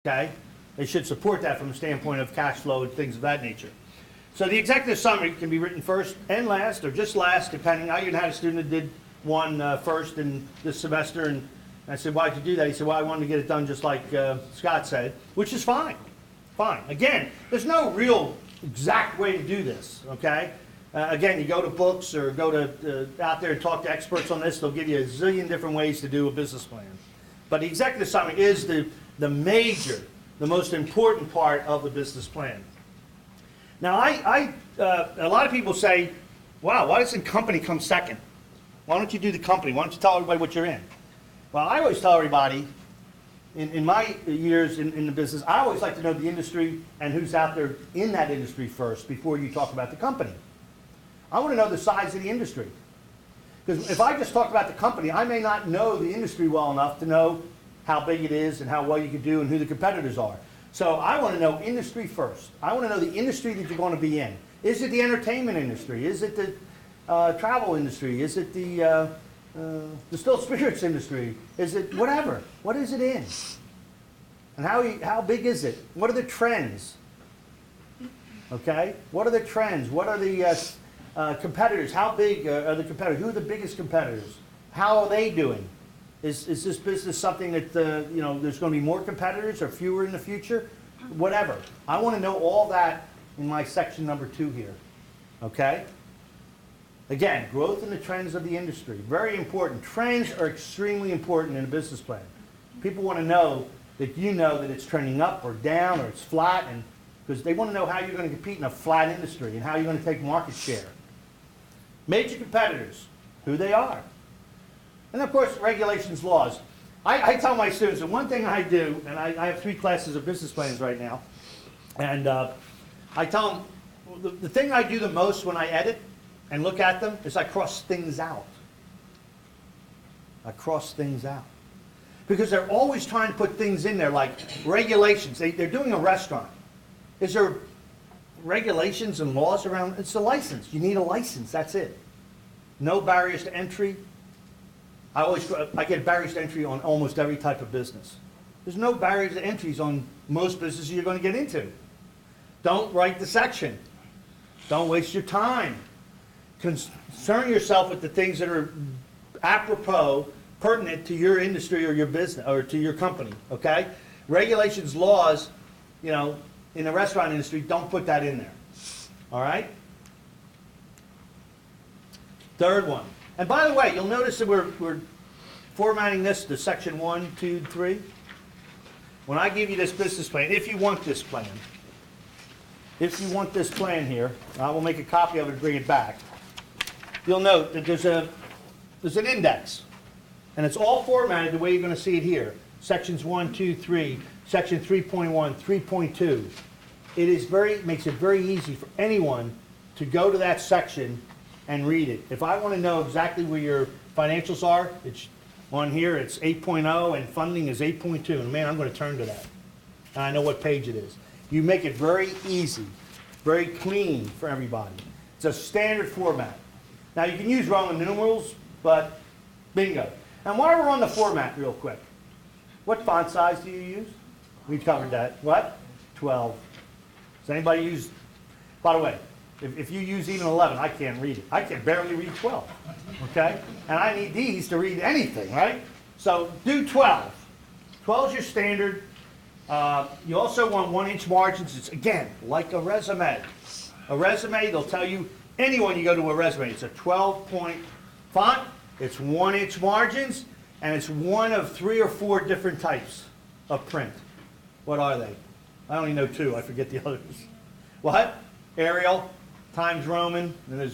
okay? They should support that from a standpoint of cash flow and things of that nature. So the executive summary can be written first and last, or just last, depending. I even had a student that did one first in this semester, and I said, why'd you do that? He said, well, I wanted to get it done just like Scott said, which is fine. Fine. Again, there's no real exact way to do this, okay? Again, you go to books or go to out there and talk to experts on this. They'll give you a zillion different ways to do a business plan. But the executive summary is the major, the most important part of the business plan. Now, a lot of people say, wow, why doesn't company come second? Why don't you do the company? Why don't you tell everybody what you're in? Well, I always tell everybody, in my years in the business, I always like to know the industry and who's out there in that industry first before you talk about the company. I want to know the size of the industry. Because if I just talk about the company, I may not know the industry well enough to know how big it is and how well you can do and who the competitors are. So I want to know industry first. I want to know the industry that you're going to be in. Is it the entertainment industry? Is it the travel industry? Is it the distilled spirits industry? Is it whatever? What is it in? And how big is it? What are the trends? Okay? What are the trends? What are the competitors? How big are the competitors? Who are the biggest competitors? How are they doing? Is this business something that there's going to be more competitors or fewer in the future? Whatever. I want to know all that in my section number 2 here. Okay? Again, growth and the trends of the industry. Very important. Trends are extremely important in a business plan. People want to know that you know that it's trending up or down or it's flat, and because they want to know how you're going to compete in a flat industry and how you're going to take market share. Major competitors, who they are. And of course, regulations, laws. I tell my students that one thing I do, and I have 3 classes of business plans right now, and I tell them the thing I do the most when I edit and look at them is I cross things out. I cross things out. Because they're always trying to put things in there like regulations. They're doing a restaurant. Is there regulations and laws around? It's a license. You need a license. That's it. No barriers to entry. I get barriers to entry on almost every type of business. There's no barriers to entries on most businesses you're going to get into. Don't write the section. Don't waste your time. Concern yourself with the things that are apropos, pertinent to your industry or your business or to your company. Okay? Regulations, laws, in the restaurant industry, don't put that in there. All right? Third one. And by the way, you'll notice that we're formatting this to section 1, 2, 3. When I give you this business plan, if you want this plan here, I will make a copy of it and bring it back. You'll note that there's an index, and it's all formatted the way you're going to see it here. Sections 1, 2, 3, section 3.1, 3.2. It makes it very easy for anyone to go to that section and read it. If I want to know exactly where your financials are, it's on here, it's 8.0 and funding is 8.2. And man, I'm going to turn to that. And I know what page it is. You make it very easy, very clean for everybody. It's a standard format. Now you can use Roman numerals, but bingo. And while we're on the format real quick, what font size do you use? We've covered that. What? 12. Does anybody use, by the way, if you use even 11, I can't read it. I can barely read 12, okay? And I need these to read anything, right? So do 12. 12 is your standard. You also want 1-inch margins. It's, again, like a resume. A resume, they'll tell you, anyone you go to a resume, it's a 12-point font, it's 1-inch margins, and it's one of 3 or 4 different types of print. What are they? I only know 2. I forget the others. What? Arial. Times Roman, and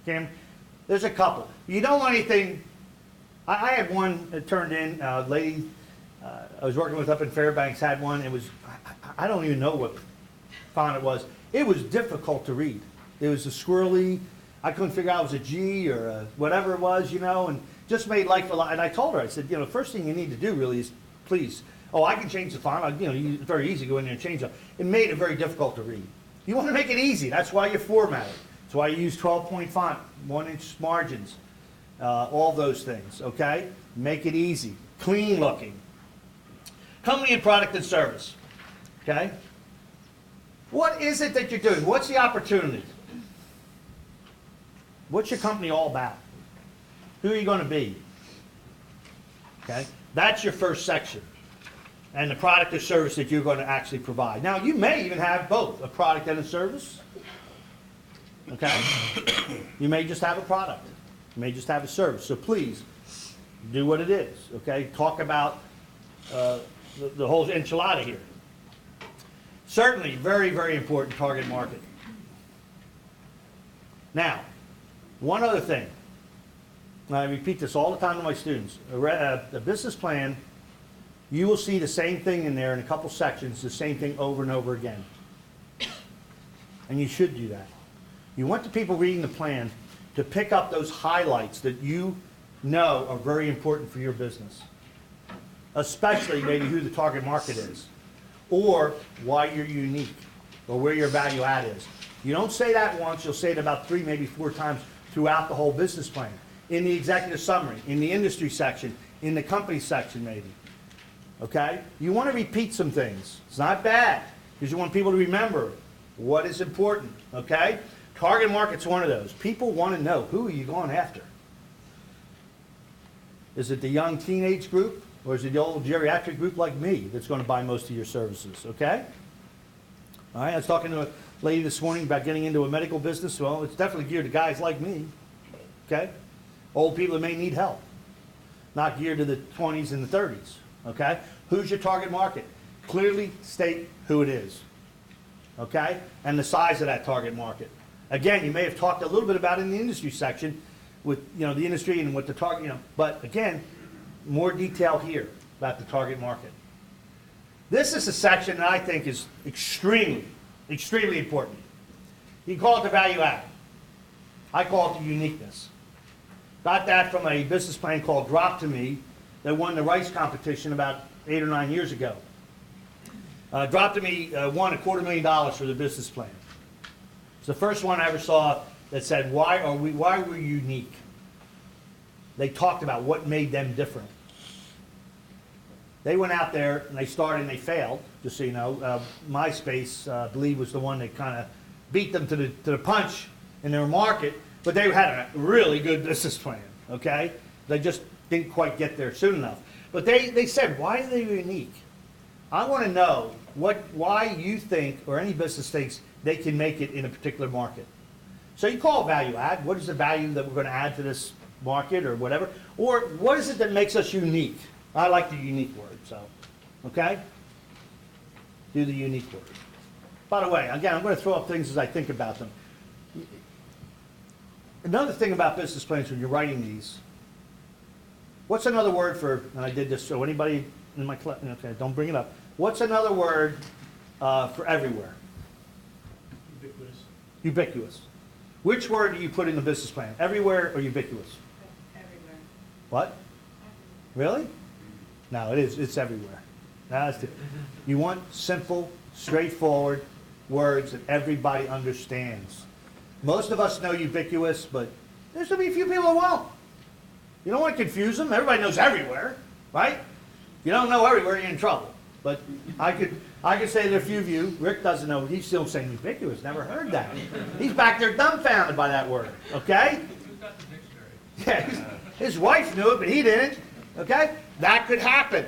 there's a couple. You don't want anything. I had one that turned in, a lady I was working with up in Fairbanks had one. It was, I don't even know what font it was. It was difficult to read. It was a squirrely, I couldn't figure out if it was a G or a whatever it was, and just made life a lot. And I told her, I said, first thing you need to do really is, please, I can change the font. It's very easy to go in there and change it. It made it very difficult to read. You want to make it easy. That's why you format it. That's why you use 12-point font, 1-inch margins, all those things, okay? Make it easy, clean looking. Company and product and service. Okay? What is it that you're doing? What's the opportunity? What's your company all about? Who are you going to be? Okay? That's your first section. And the product or service that you're going to actually provide. Now, you may even have both, a product and a service. Okay? You may just have a product. You may just have a service. So please, do what it is. Okay? Talk about the whole enchilada here. Certainly, very, very important target market. Now, one other thing. And I repeat this all the time to my students. A business plan, you will see the same thing in there in a couple sections, the same thing over and over again. And you should do that. You want the people reading the plan to pick up those highlights that you know are very important for your business. Especially maybe who the target market is, or why you're unique, or where your value add is. You don't say that once, you'll say it about 3, maybe 4 times throughout the whole business plan. In the executive summary, in the industry section, in the company section maybe. Okay? You want to repeat some things. It's not bad, because you want people to remember what is important. Okay? Target market's one of those. People want to know, who are you going after? Is it the young teenage group? Or is it the old geriatric group like me that's going to buy most of your services, okay? All right, I was talking to a lady this morning about getting into a medical business. Well, it's definitely geared to guys like me, okay? Old people that may need help. Not geared to the 20s and the 30s, okay? Who's your target market? Clearly state who it is, okay? And the size of that target market. Again, you may have talked a little bit about it in the industry section with, the industry and what the target, but again, more detail here about the target market. This is a section that I think is extremely, extremely important. You can call it the value add. I call it the uniqueness. Got that from a business plan called Drop to Me that won the Rice competition about 8 or 9 years ago. Drop to Me won $250,000 for the business plan. It's the first one I ever saw that said, why are we unique? They talked about what made them different. They went out there and they started and they failed, just so you know. MySpace, I believe, was the one that kind of beat them to the punch in their market, but they had a really good business plan, okay? They just didn't quite get there soon enough. But they said, why are they unique? I want to know why you think, or any business thinks, they can make it in a particular market. So you call it value add. What is the value that we're going to add to this market or whatever? Or what is it that makes us unique? I like the unique word, so, okay? Do the unique word. By the way, again, I'm going to throw up things as I think about them. Another thing about business plans when you're writing these, what's another word for, and I did this, so anybody in my class, okay, don't bring it up. What's another word for everywhere? Ubiquitous. Ubiquitous. Which word do you put in the business plan? Everywhere or ubiquitous? Everywhere. What? Really? No, it's everywhere. That's it. You want simple, straightforward words that everybody understands. Most of us know ubiquitous, but there's going to be a few people who won't. You don't want to confuse them. Everybody knows everywhere, right? If you don't know everywhere, you're in trouble. But I could say that a few of you, Rick doesn't know, he's still saying ubiquitous, never heard that. He's back there dumbfounded by that word, okay? Who's got the dictionary? Yeah, his wife knew it, but he didn't, okay? That could happen.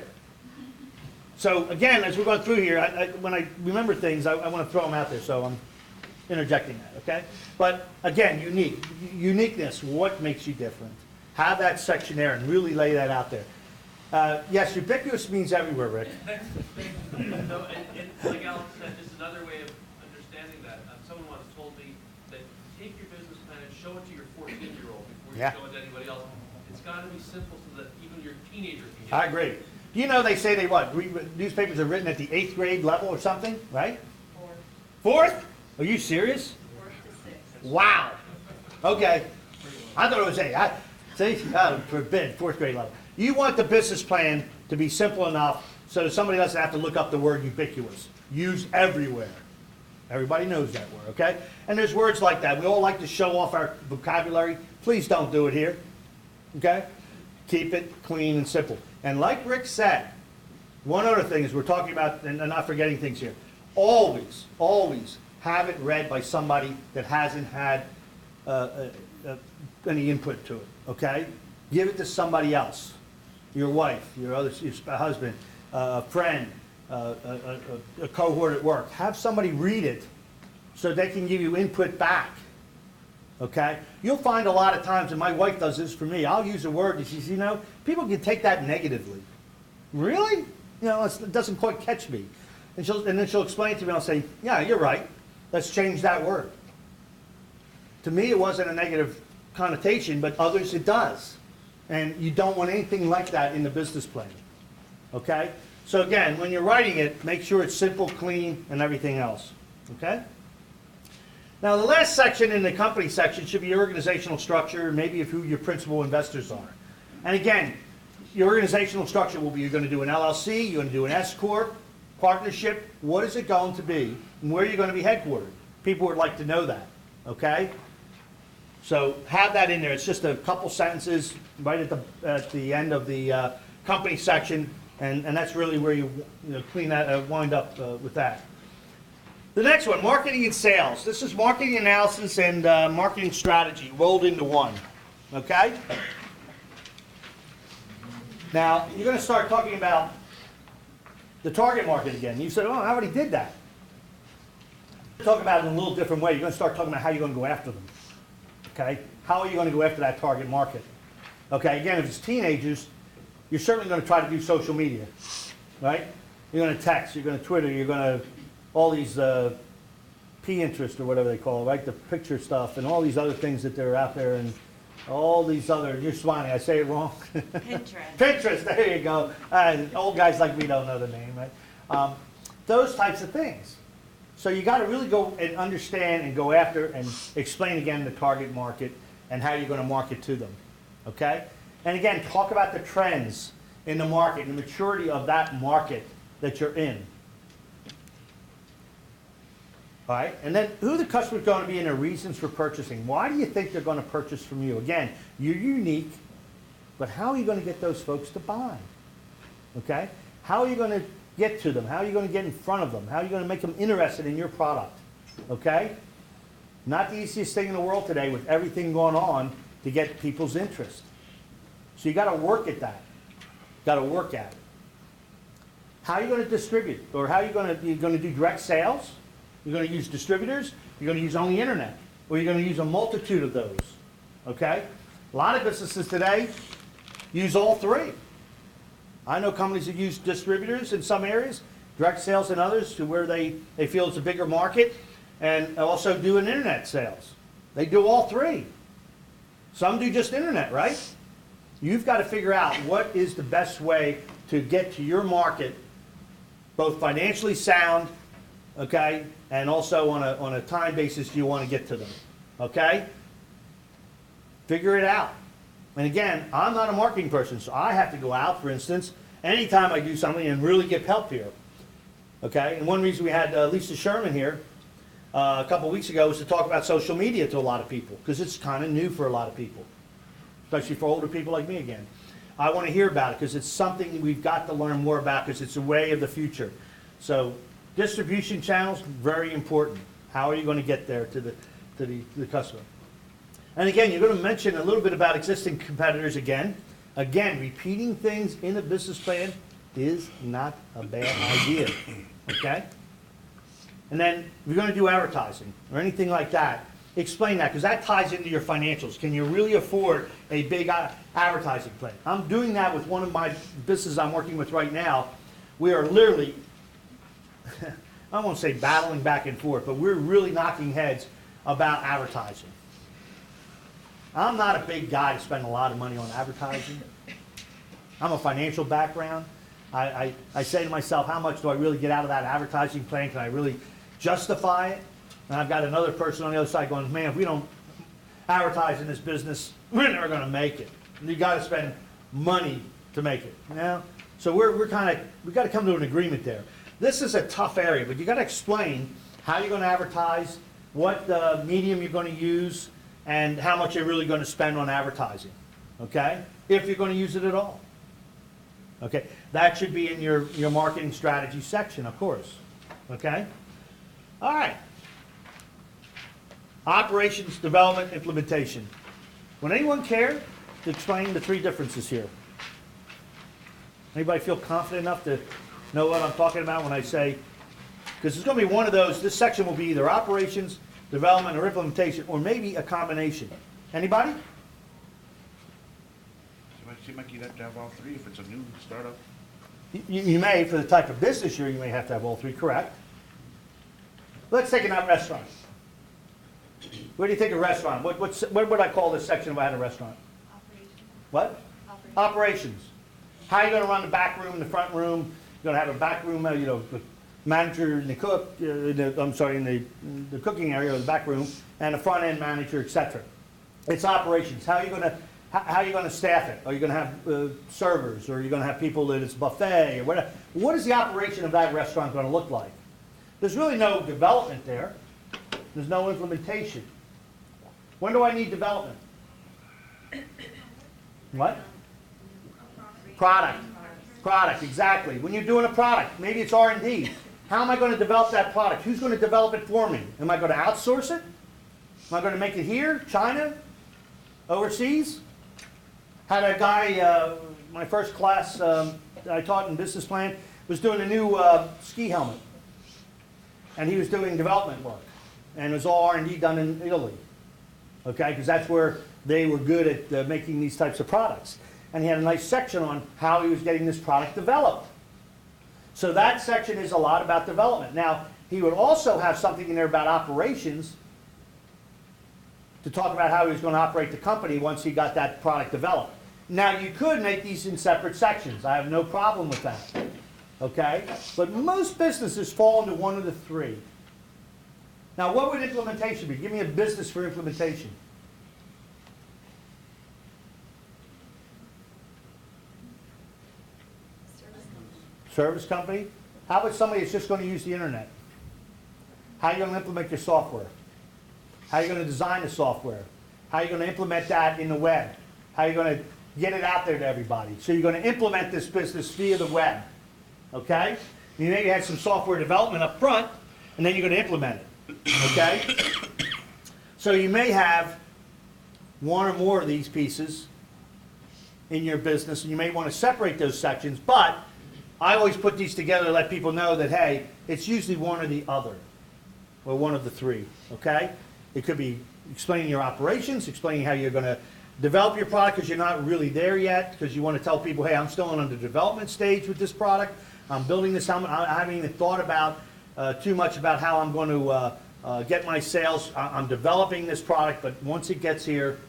So again, as we're going through here, when I remember things, I want to throw them out there, so I'm interjecting that, okay? But again, uniqueness, what makes you different? Have that section there and really lay that out there. Yes, ubiquitous means everywhere, Rick. No, and like Alex said, just another way of understanding that. Someone once told me that take your business plan and show it to your 14-year-old before you show it to anybody else. It's got to be simple so that even your teenager can get it. I agree. Do you know they say they what? Newspapers are written at the 8th grade level or something, right? Fourth? Are you serious? 4th to 6th. Wow. Okay. I thought it was 8. See, forbid, 4th grade level. You want the business plan to be simple enough so that somebody doesn't have to look up the word ubiquitous. Use everywhere. Everybody knows that word, okay? And there's words like that. We all like to show off our vocabulary. Please don't do it here, okay? Keep it clean and simple. And like Rick said, One other thing is we're talking about, and I'm not forgetting things here, always, always have it read by somebody that hasn't had any input to it, okay? Give it to somebody else, your wife, your husband, a friend, a cohort at work. Have somebody read it so they can give you input back, okay? You'll find a lot of times, and my wife does this for me, I'll use a word and she says, you know, people can take that negatively. Really? You know, it doesn't quite catch me. And then she'll explain it to me, I'll say, yeah, you're right, let's change that word. To me, it wasn't a negative connotation, but others it does. And you don't want anything like that in the business plan, okay? So again, when you're writing it, make sure it's simple, clean, and everything else, okay? Now, the last section in the company section should be your organizational structure, maybe of who your principal investors are. And again, your organizational structure will be, you're going to do an LLC, you're going to do an S Corp, partnership, what is it going to be, and where you're going to be headquartered. People would like to know that, okay? So have that in there. It's just a couple sentences right at the end of the company section, and that's really where you clean that, wind up with that. The next one, marketing and sales. This is marketing analysis and marketing strategy rolled into one, okay? Now, you're going to start talking about the target market again. You said, oh, I already did that. Talk about it in a little different way. You're going to start talking about how you're going to go after them, okay? How are you going to go after that target market? Okay, again, if it's teenagers, you're certainly going to try to do social media, right? You're going to text, you're going to Twitter, you're going to all these Pinterest or whatever they call it, right? The picture stuff and all these other things that they're out there and all these other, you're smiling, I say it wrong? Pinterest. Pinterest, there you go. Old guys like me don't know the name, right? Those types of things. So you got to really go and understand and go after and explain again the target market and how you're going to market to them, okay? And again, talk about the trends in the market and the maturity of that market that you're in. All right, and then who the customer is going to be and their reasons for purchasing. Why do you think they're going to purchase from you? Again, you're unique, but how are you going to get those folks to buy? Okay? How are you going to get to them? How are you going to get in front of them? How are you going to make them interested in your product? Okay? Not the easiest thing in the world today with everything going on to get people's interest. So you got to work at that. Got to work at it. How are you going to distribute? Or how are you going to do direct sales? You're going to use distributors, you're going to use only internet, or you're going to use a multitude of those, okay? A lot of businesses today use all three. I know companies that use distributors in some areas, direct sales in others to where they feel it's a bigger market, and also do an internet sales. They do all three. Some do just internet, right? You've got to figure out what is the best way to get to your market, both financially sound, okay, and also on a time basis you want to get to them, okay? Figure it out. And again, I'm not a marketing person, so I have to go out, for instance, anytime I do something and really get help here, okay? And one reason we had Lisa Sherman here a couple weeks ago was to talk about social media to a lot of people, because it's kind of new for a lot of people, especially for older people like me again. I want to hear about it because it's something we've got to learn more about because it's a way of the future. So distribution channels, very important. How are you going to get there to the customer? And again, you're going to mention a little bit about existing competitors again. Again, repeating things in a business plan is not a bad idea, okay? And then if you're going to do advertising or anything like that, explain that because that ties into your financials. Can you really afford a big advertising plan? I'm doing that with one of my businesses I'm working with right now. We are literally I won't say battling back and forth, but we're really knocking heads about advertising. I'm not a big guy to spend a lot of money on advertising. I'm a financial background. I say to myself, how much do I really get out of that advertising plan? Can I really justify it? And I've got another person on the other side going, man, if we don't advertise in this business, we're never going to make it. You got to spend money to make it. You know? So we've got to come to an agreement there. This is a tough area, but you got to explain how you're going to advertise, what medium you're going to use, and how much you're really going to spend on advertising, okay? If you're going to use it at all, okay? That should be in your marketing strategy section, of course. Okay? All right. Operations, development, implementation. Would anyone care to explain the three differences here? Anybody feel confident enough to know what I'm talking about when I say, because it's going to be one of those, this section will be either operations, development, or implementation, or maybe a combination. Anybody? It seems like you'd have to have all three if it's a new startup. You may, for the type of business you may have to have all three, correct? Let's take a restaurant. What do you think of restaurant? What would I call this section if I had a restaurant? Operations. What? Operations. How are you going to run the back room, the front room? You're going to have a back room, the manager and the cook, in the cooking area, or the back room, and a front end manager, etc. It's operations. How are you going to staff it? Are you going to have servers, or are you going to have people that it's buffet, or whatever? What is the operation of that restaurant going to look like? There's really no development there. There's no implementation. When do I need development? What? Product, exactly. When you're doing a product, maybe it's R&D. How am I going to develop that product? Who's going to develop it for me? Am I going to outsource it? Am I going to make it here, China, overseas? Had a guy, my first class that I taught in business plan, was doing a new ski helmet. And he was doing development work. And it was all R&D done in Italy. Okay, because that's where they were good at making these types of products. And he had a nice section on how he was getting this product developed. So that section is a lot about development. Now, he would also have something in there about operations to talk about how he was going to operate the company once he got that product developed. Now, you could make these in separate sections. I have no problem with that. Okay? But most businesses fall into one of the three. Now, what would implementation be? Give me a business for implementation. Service company? How about somebody that's just going to use the internet? How are you going to implement your software? How are you going to design the software? How are you going to implement that in the web? How are you going to get it out there to everybody? So you're going to implement this business via the web. Okay? You maybe had some software development up front, and then you're going to implement it. Okay? So you may have one or more of these pieces in your business, and you may want to separate those sections, but I always put these together to let people know that, hey, it's usually one or the other, or one of the three, okay? It could be explaining your operations, explaining how you're going to develop your product because you're not really there yet, because you want to tell people, hey, I'm still on the development stage with this product. I'm building this helmet. I haven't even thought about too much about how I'm going to get my sales. I'm developing this product, but once it gets here,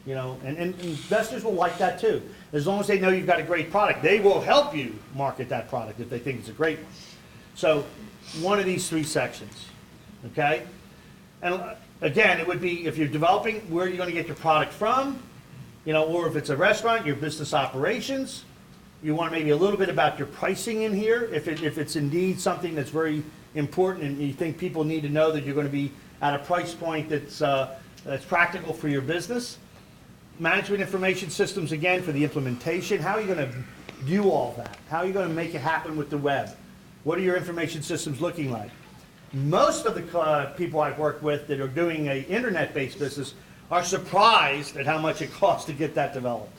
you know, and investors will like that too. As long as they know you've got a great product, they will help you market that product if they think it's a great one. So one of these three sections, okay? And again, it would be if you're developing, where are you going to get your product from? You know, or if it's a restaurant, your business operations. You want maybe a little bit about your pricing in here, if it's indeed something that's very important and you think people need to know that you're going to be at a price point that's practical for your business. Management information systems, again, for the implementation. How are you going to do all that? How are you going to make it happen with the web? What are your information systems looking like? Most of the people I've worked with that are doing an internet-based business are surprised at how much it costs to get that developed.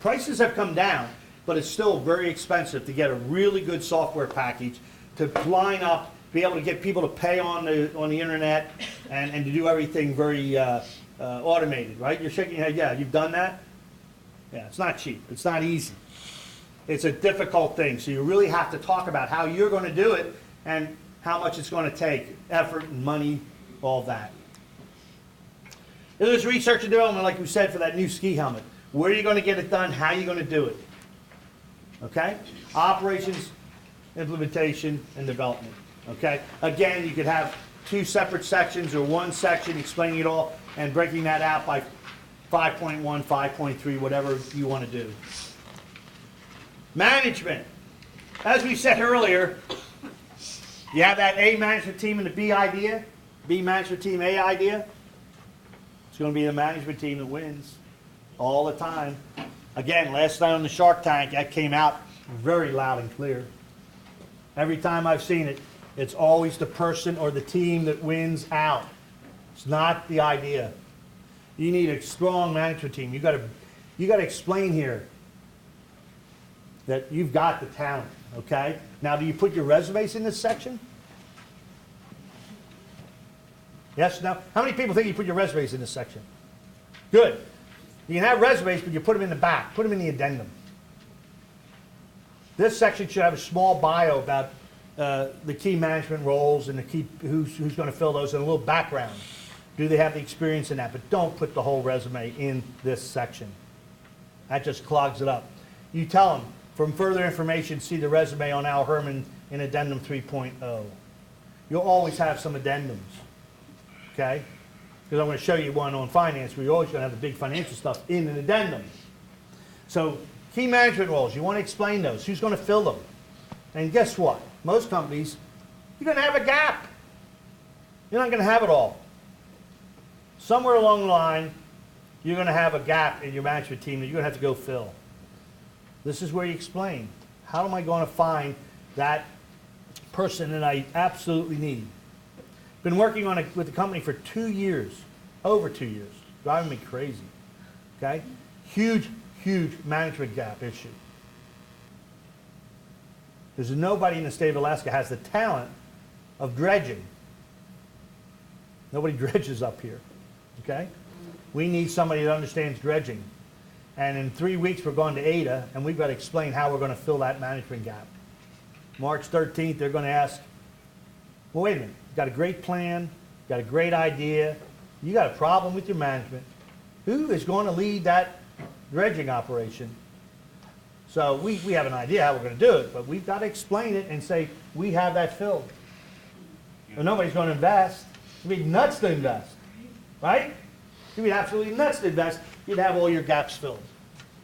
Prices have come down, but it's still very expensive to get a really good software package to line up, be able to get people to pay on the internet, and to do everything very automated, right? You're shaking your head, yeah, you've done that? Yeah, it's not cheap. It's not easy. It's a difficult thing. So you really have to talk about how you're going to do it and how much it's going to take, effort and money, all that. There's research and development, like we said, for that new ski helmet. Where are you going to get it done? How are you going to do it? Okay? Operations, implementation, and development. Okay? Again, you could have two separate sections or one section explaining it all and breaking that out by 5.1, 5.3, whatever you want to do. Management. As we said earlier, you have that A management team and the B idea, B management team, A idea. It's going to be the management team that wins all the time. Again, last night on the Shark Tank, that came out very loud and clear. Every time I've seen it, it's always the person or the team that wins out. It's not the idea. You need a strong management team. You got to explain here that you've got the talent, okay? Now, do you put your resumes in this section? Yes, no? How many people think you put your resumes in this section? Good. You can have resumes, but you put them in the back. Put them in the addendum. This section should have a small bio about the key management roles and the key who's going to fill those, and a little background. Do they have the experience in that? But don't put the whole resume in this section. That just clogs it up. You tell them, from further information, see the resume on Al Hermann in Addendum 3.0. You'll always have some addendums, okay? Because I'm going to show you one on finance where you're always going to have the big financial stuff in an addendum. So key management roles, you want to explain those. Who's going to fill them? And guess what? Most companies, you're going to have a gap. You're not going to have it all. Somewhere along the line, you're going to have a gap in your management team that you're going to have to go fill. This is where you explain, how am I going to find that person that I absolutely need? Been working on it with the company for 2 years, over 2 years, driving me crazy, okay? Huge, huge management gap issue. There's nobody in the state of Alaska has the talent of dredging. Nobody dredges up here, okay? We need somebody that understands dredging. And in 3 weeks, we're going to Ada, and we've got to explain how we're going to fill that management gap. March 13th, they're going to ask, well, wait a minute, you've got a great plan, got a great idea, you got a problem with your management. Who is going to lead that dredging operation? So we have an idea how we're going to do it, but we've got to explain it and say, we have that filled. Well, nobody's going to invest. It'd be nuts to invest, right? You'd be absolutely nuts to invest. You'd have all your gaps filled.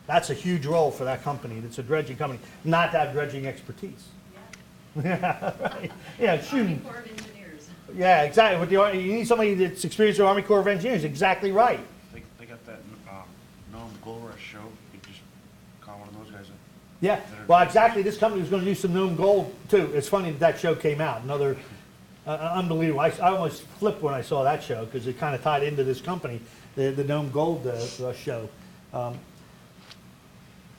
That's a huge role for that company. That's a dredging company, not to have dredging expertise. Yeah, right. Yeah, shoot. Army Corps of Engineers. Yeah, exactly. With the, you need somebody that's experienced with the Army Corps of Engineers. Exactly right. They got that Noam Gold Rush show. You just call one of those guys up. Yeah. Well, exactly. This company was going to do some Noam Gold too. It's funny that show came out. Another unbelievable. I almost flipped when I saw that show because it kind of tied into this company, the Noam Gold show.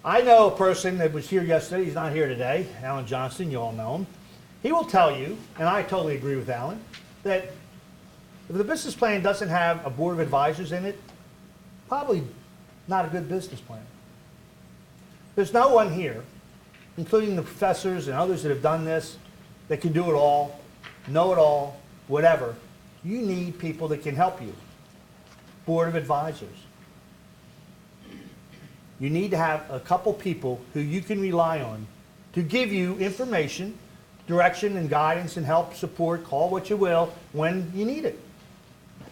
I know a person that was here yesterday. He's not here today. Alan Johnston, you all know him. He will tell you, and I totally agree with Alan, that if the business plan doesn't have a board of advisors in it, probably not a good business plan. There's no one here, including the professors and others that have done this, that can do it all, know it all, whatever. You need people that can help you. Board of advisors. You need to have a couple people who you can rely on to give you information, direction and guidance and help, support, call what you will, when you need it.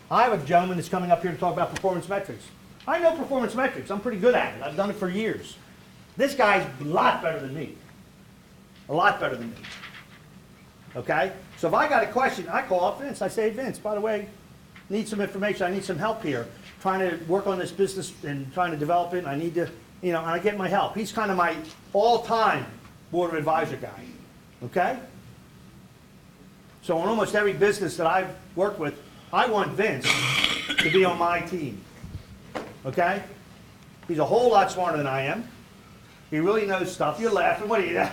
I have a gentleman that's coming up here to talk about performance metrics. I know performance metrics. I'm pretty good at it. I've done it for years. This guy's a lot better than me. A lot better than me. Okay? So if I got a question, I call up Vince. I say, Vince, by the way, need some information. I need some help here. Trying to work on this business and trying to develop it. I need to, and I get my help. He's kind of my all-time board of advisor guy. Okay? So on almost every business that I've worked with, I want Vince to be on my team. Okay? He's a whole lot smarter than I am. He really knows stuff. You're laughing. What are you?